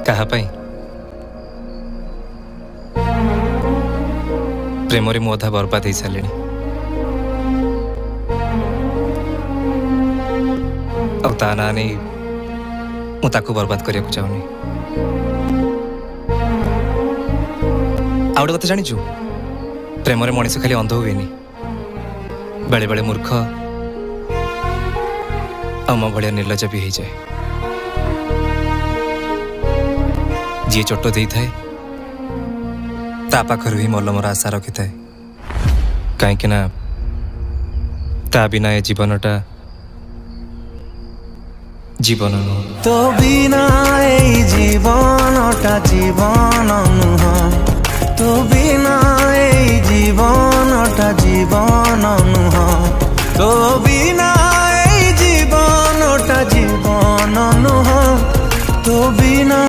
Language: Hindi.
कहा पाई प्रेमरे मु अधा बर्बाद हो सारे आ ना नहीं मुझे बर्बाद करने को चाहूनी आ गए कथा जाचु प्रेमरे मनीष खाली अंध हुए बेले बेले मूर्ख आम भाया निर्लज भी हो जाए जी चोट दे थाए ता पाखर ही मलमर आशा रखी थाए कहीं ना ता बिना ए जीवनटा जीवन तो बिना ए